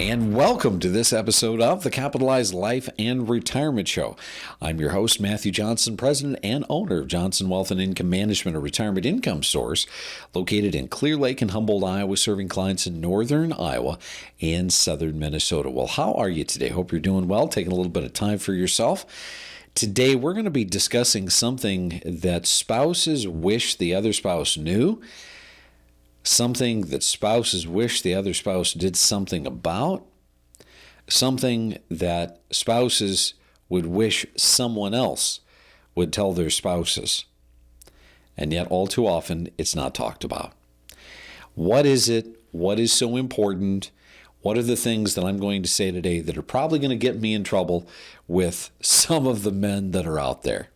And welcome to this episode of the Capitalized Life and Retirement Show. I'm your host, Matthew Johnson, president and owner of Johnson Wealth and Income Management, a retirement income source located in Clear Lake and Humboldt, Iowa, serving clients in northern Iowa and southern Minnesota. Well, how are you today? Hope you're doing well, taking a little bit of time for yourself. Today, we're going to be discussing something that spouses wish the other spouse knew, something that spouses wish the other spouse did something about, something that spouses would wish someone else would tell their spouses. And yet, all too often, it's not talked about. What is it? What is so important? What are the things that I'm going to say today that are probably going to get me in trouble with some of the men that are out there?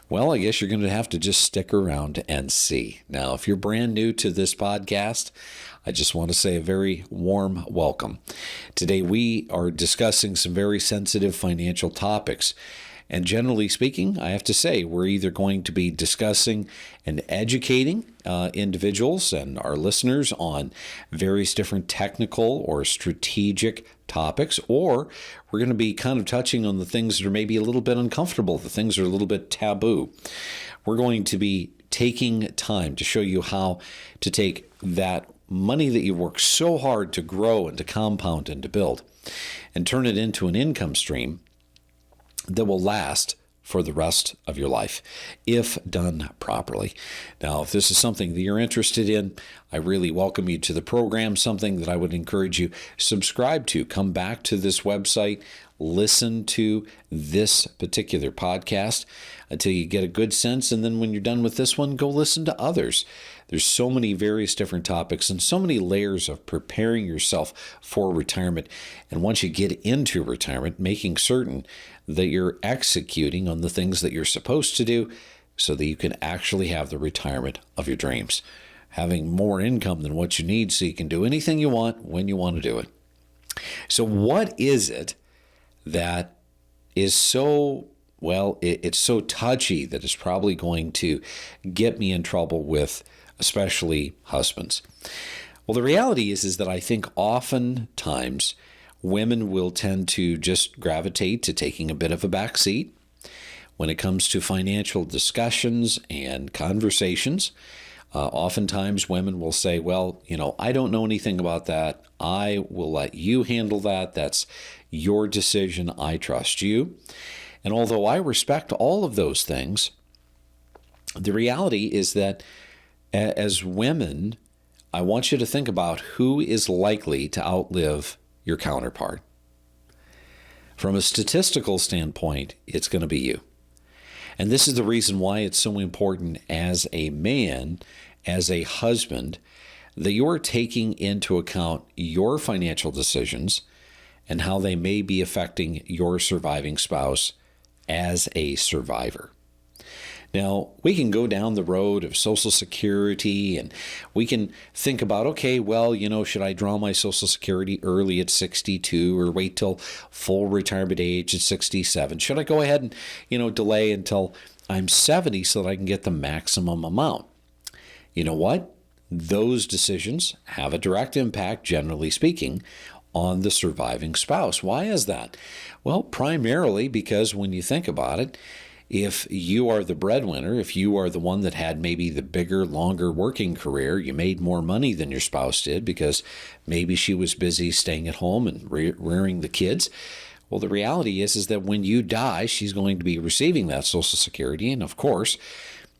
Well, I guess you're going to have to just stick around and see. Now, if you're brand new to this podcast, I just want to say a very warm welcome. Today, we are discussing some very sensitive financial topics. And generally speaking, I have to say, we're either going to be discussing and educating individuals and our listeners on various different technical or strategic topics, or we're going to be kind of touching on the things that are maybe a little bit uncomfortable, the things that are a little bit taboo. We're going to be taking time to show you how to take that money that you work so hard to grow and to compound and to build and turn it into an income stream that will last for the rest of your life, if done properly. Now, if this is something that you're interested in, I really welcome you to the program, something that I would encourage you subscribe to. Come back to this website, listen to this particular podcast until you get a good sense, and then when you're done with this one, go listen to others. There's so many various different topics and so many layers of preparing yourself for retirement. And once you get into retirement, making certain that you're executing on the things that you're supposed to do so that you can actually have the retirement of your dreams. Having more income than what you need so you can do anything you want when you want to do it. So what is it that is so, well, it's so touchy that it's probably going to get me in trouble with especially husbands? Well, the reality is that I think oftentimes women will tend to just gravitate to taking a bit of a back seat when it comes to financial discussions and conversations. Oftentimes women will say, well, I don't know anything about that. I will let you handle that. That's your decision. I trust you. And although I respect all of those things, the reality is that as women, I want you to think about who is likely to outlive your counterpart. From a statistical standpoint, it's going to be you. And this is the reason why it's so important as a man, as a husband, that you're taking into account your financial decisions and how they may be affecting your surviving spouse as a survivor. Now, we can go down the road of Social Security and we can think about, okay, well, should I draw my Social Security early at 62 or wait till full retirement age at 67? Should I go ahead and, delay until I'm 70 so that I can get the maximum amount? You know what? Those decisions have a direct impact, generally speaking, on the surviving spouse. Why is that? Well, primarily because when you think about it, if you are the breadwinner, if you are the one that had maybe the bigger, longer working career, you made more money than your spouse did because maybe she was busy staying at home and rearing the kids. Well, the reality is that when you die, she's going to be receiving that Social Security. And of course,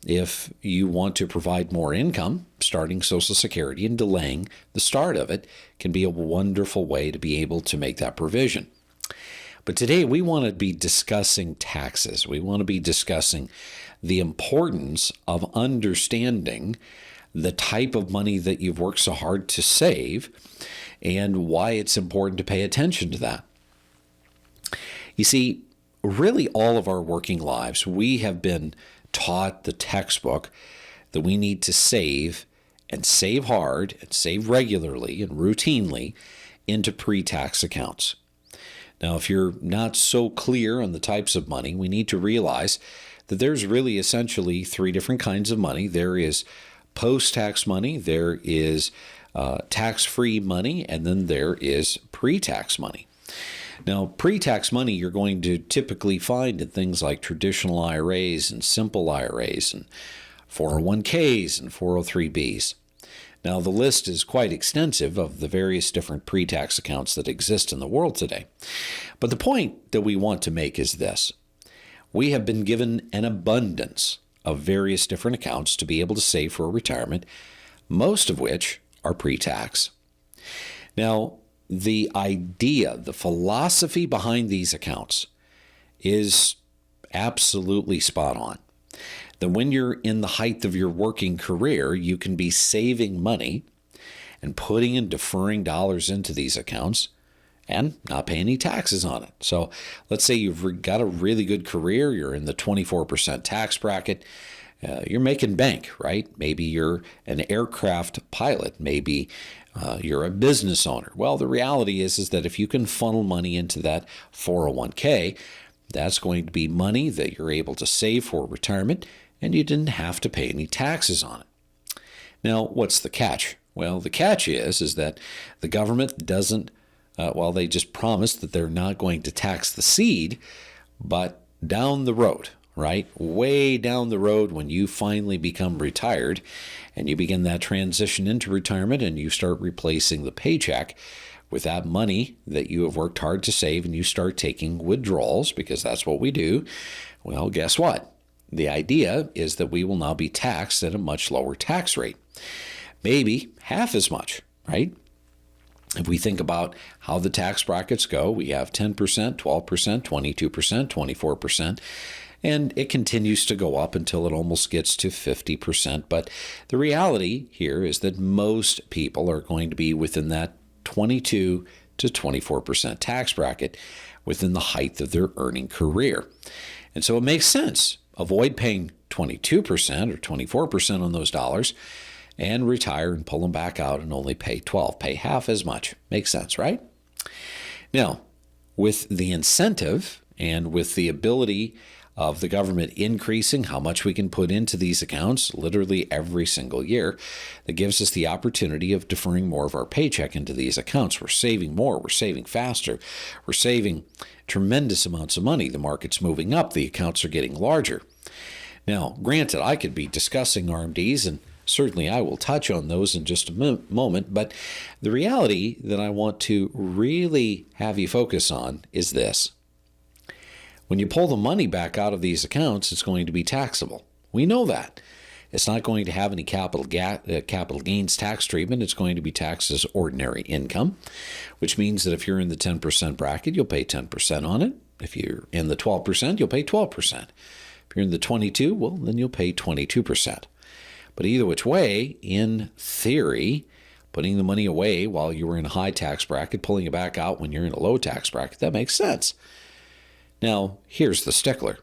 if you want to provide more income, starting Social Security and delaying the start of it can be a wonderful way to be able to make that provision. But today we want to be discussing taxes. We want to be discussing the importance of understanding the type of money that you've worked so hard to save and why it's important to pay attention to that. You see, really all of our working lives, we have been taught the textbook that we need to save and save hard and save regularly and routinely into pretax accounts. Now, if you're not so clear on the types of money, we need to realize that there's really essentially three different kinds of money. There is post-tax money, there is tax-free money, and then there is pre-tax money. Now, pre-tax money you're going to typically find in things like traditional IRAs and simple IRAs and 401ks and 403bs. Now, the list is quite extensive of the various different pre-tax accounts that exist in the world today. But the point that we want to make is this. We have been given an abundance of various different accounts to be able to save for retirement, most of which are pre-tax. Now, the idea, the philosophy behind these accounts is absolutely spot on. That when you're in the height of your working career, you can be saving money and putting and deferring dollars into these accounts and not pay any taxes on it. So let's say you've got a really good career, you're in the 24% tax bracket, you're making bank, right? Maybe you're an aircraft pilot, maybe you're a business owner. Well, the reality is that if you can funnel money into that 401k, that's going to be money that you're able to save for retirement, and you didn't have to pay any taxes on it. Now, what's the catch? Well, the catch is that the government doesn't, they just promise that they're not going to tax the seed, but down the road, right? Way down the road when you finally become retired and you begin that transition into retirement and you start replacing the paycheck with that money that you have worked hard to save and you start taking withdrawals, because that's what we do. Well, guess what? The idea is that we will now be taxed at a much lower tax rate, maybe half as much, right? If we think about how the tax brackets go, we have 10%, 12%, 22%, 24%, and it continues to go up until it almost gets to 50%. But the reality here is that most people are going to be within that 22 to 24% tax bracket within the height of their earning career. And so it makes sense. Avoid paying 22% or 24% on those dollars and retire and pull them back out and only pay 12, pay half as much. Makes sense, right? Now, with the incentive and with the ability of the government increasing how much we can put into these accounts literally every single year, that gives us the opportunity of deferring more of our paycheck into these accounts. We're saving more, we're saving faster, we're saving tremendous amounts of money. The market's moving up, the accounts are getting larger. Now, granted, I could be discussing RMDs, and certainly I will touch on those in just a moment, but the reality that I want to really have you focus on is this. When you pull the money back out of these accounts, it's going to be taxable. We know that. It's not going to have any capital gains tax treatment. It's going to be taxed as ordinary income, which means that if you're in the 10% bracket, you'll pay 10% on it. If you're in the 12%, you'll pay 12%. If you're in the 22%, well, then you'll pay 22%. But either which way, in theory, putting the money away while you were in a high tax bracket, pulling it back out when you're in a low tax bracket, that makes sense. Now, here's the stickler.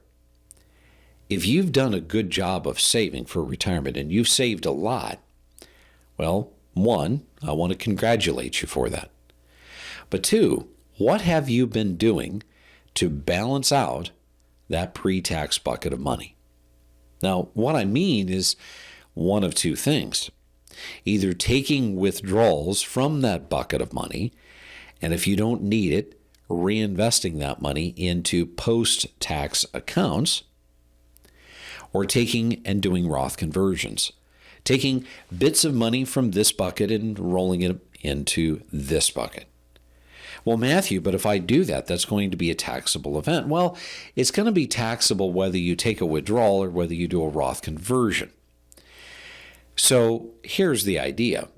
If you've done a good job of saving for retirement and you've saved a lot, well, one, I want to congratulate you for that. But two, what have you been doing to balance out that pre-tax bucket of money? Now, what I mean is one of two things. Either taking withdrawals from that bucket of money, and if you don't need it, reinvesting that money into post-tax accounts, or taking and doing Roth conversions, taking bits of money from this bucket and rolling it into this bucket. Well, Matthew, but if I do that, that's going to be a taxable event. Well, it's going to be taxable whether you take a withdrawal or whether you do a Roth conversion. So here's the idea.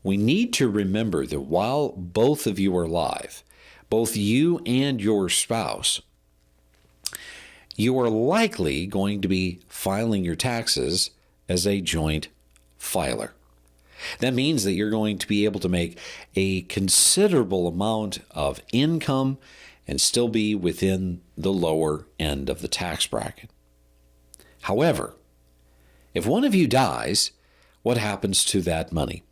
We need to remember that while both of you are alive, both you and your spouse, you are likely going to be filing your taxes as a joint filer. That means that you're going to be able to make a considerable amount of income and still be within the lower end of the tax bracket. However, if one of you dies, what happens to that money?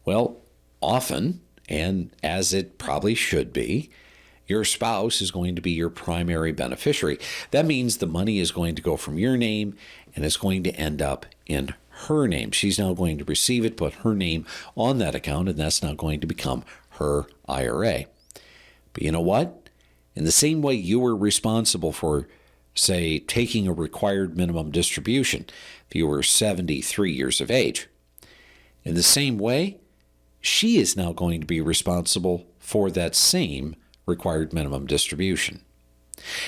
Well, often, and as it probably should be, your spouse is going to be your primary beneficiary. That means the money is going to go from your name and it's going to end up in her name. She's now going to receive it, put her name on that account, and that's now going to become her IRA. But you know what? In the same way you were responsible for, say, taking a required minimum distribution if you were 73 years of age, in the same way, she is now going to be responsible for that same required minimum distribution.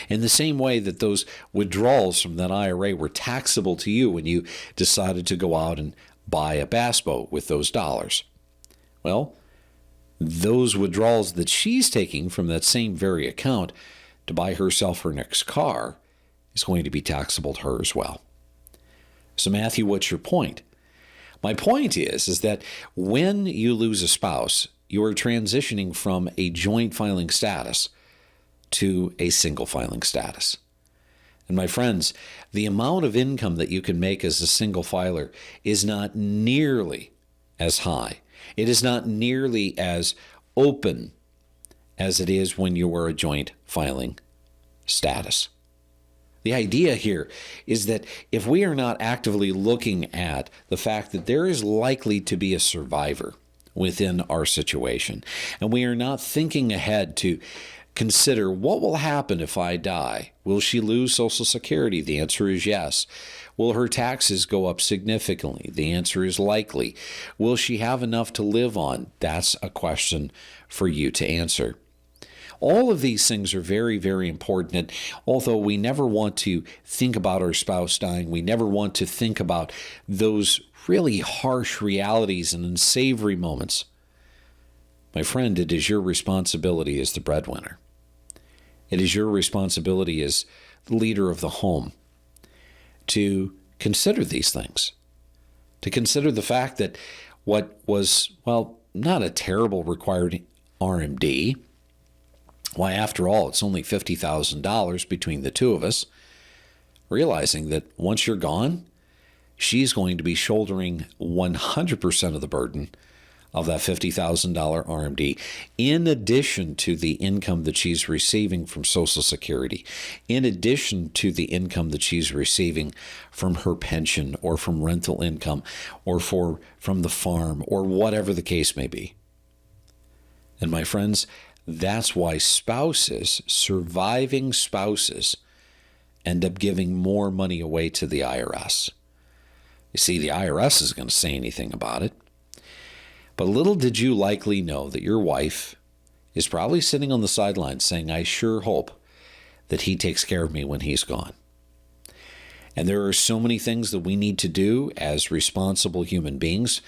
In the same way that those withdrawals from that IRA were taxable to you when you decided to go out and buy a bass boat with those dollars. Well, those withdrawals that she's taking from that same very account to buy herself her next car is going to be taxable to her as well. So Matthew, what's your point? My point is that when you lose a spouse, you are transitioning from a joint filing status to a single filing status. And my friends, the amount of income that you can make as a single filer is not nearly as high. It is not nearly as open as it is when you are a joint filing status. The idea here is that if we are not actively looking at the fact that there is likely to be a survivor within our situation, and we are not thinking ahead to consider what will happen if I die. Will she lose Social Security? The answer is yes. Will her taxes go up significantly? The answer is likely. Will she have enough to live on? That's a question for you to answer. All of these things are very, very important. And although we never want to think about our spouse dying, we never want to think about those really harsh realities and unsavory moments, my friend, it is your responsibility as the breadwinner. It is your responsibility as the leader of the home to consider these things, to consider the fact that what was, well, not a terrible required RMD. Why, after all, it's only $50,000 between the two of us, realizing that once you're gone, she's going to be shouldering 100% of the burden of that $50,000 RMD, in addition to the income that she's receiving from Social Security, in addition to the income that she's receiving from her pension or from rental income or from the farm or whatever the case may be. And my friends, that's why spouses, surviving spouses, end up giving more money away to the IRS. You see, the IRS isn't going to say anything about it. But little did you likely know that your wife is probably sitting on the sidelines saying, I sure hope that he takes care of me when he's gone. And there are so many things that we need to do as responsible human beings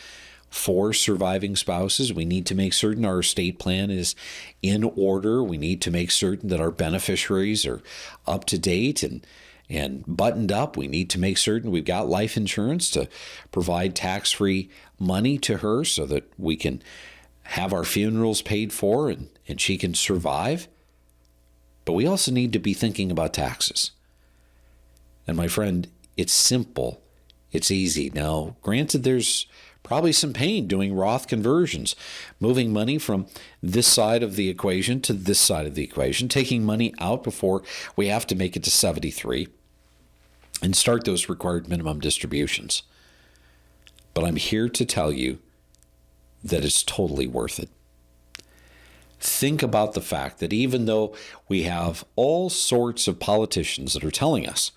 for surviving spouses. We need to make certain our estate plan is in order. We need to make certain that our beneficiaries are up to date and buttoned up. We need to make certain we've got life insurance to provide tax-free money to her so that we can have our funerals paid for and she can survive. But we also need to be thinking about taxes. And my friend, it's simple. It's easy. Now, granted, there's probably some pain doing Roth conversions, moving money from this side of the equation to this side of the equation, taking money out before we have to make it to 73 and start those required minimum distributions. But I'm here to tell you that it's totally worth it. Think about the fact that even though we have all sorts of politicians that are telling us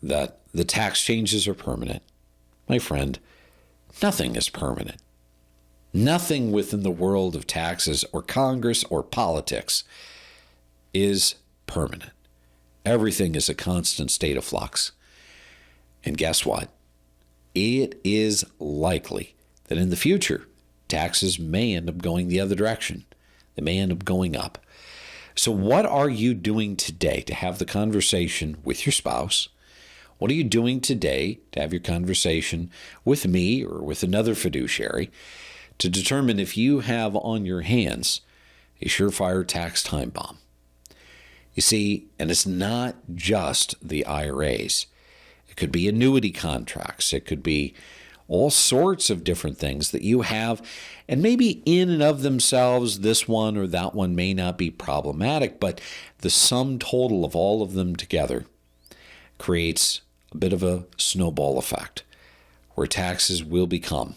that the tax changes are permanent, my friend, nothing is permanent. Nothing within the world of taxes or Congress or politics is permanent. Everything is a constant state of flux. And guess what? It is likely that in the future, taxes may end up going the other direction. They may end up going up. So what are you doing today to have the conversation with your spouse? What are you doing today to have your conversation with me or with another fiduciary to determine if you have on your hands a surefire tax time bomb? You see, and it's not just the IRAs. It could be annuity contracts. It could be all sorts of different things that you have. And maybe in and of themselves, this one or that one may not be problematic, but the sum total of all of them together creates a bit of a snowball effect, where taxes will become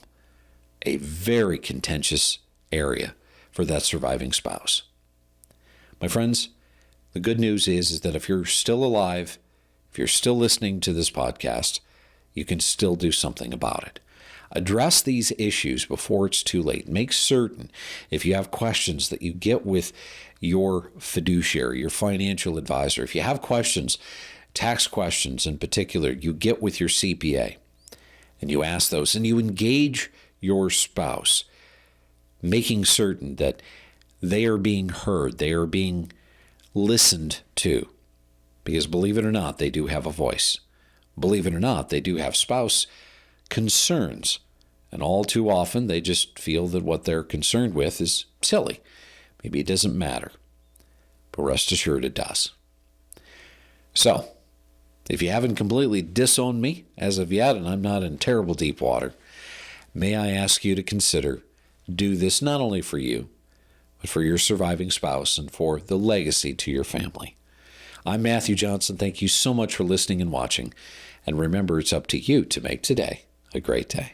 a very contentious area for that surviving spouse. My friends, the good news is that if you're still alive, if you're still listening to this podcast, you can still do something about it. Address these issues before it's too late. Make certain, if you have questions, that you get with your fiduciary, your financial advisor. If you have questions, tax questions in particular, you get with your CPA and you ask those, and you engage your spouse, making certain that they are being heard, they are being listened to. Because believe it or not, they do have a voice. Believe it or not, they do have spouse concerns. And all too often, they just feel that what they're concerned with is silly. Maybe it doesn't matter. But rest assured it does. So, if you haven't completely disowned me as of yet, and I'm not in terrible deep water, may I ask you to consider do this not only for you, but for your surviving spouse and for the legacy to your family. I'm Matthew Johnson. Thank you so much for listening and watching. And remember, it's up to you to make today a great day.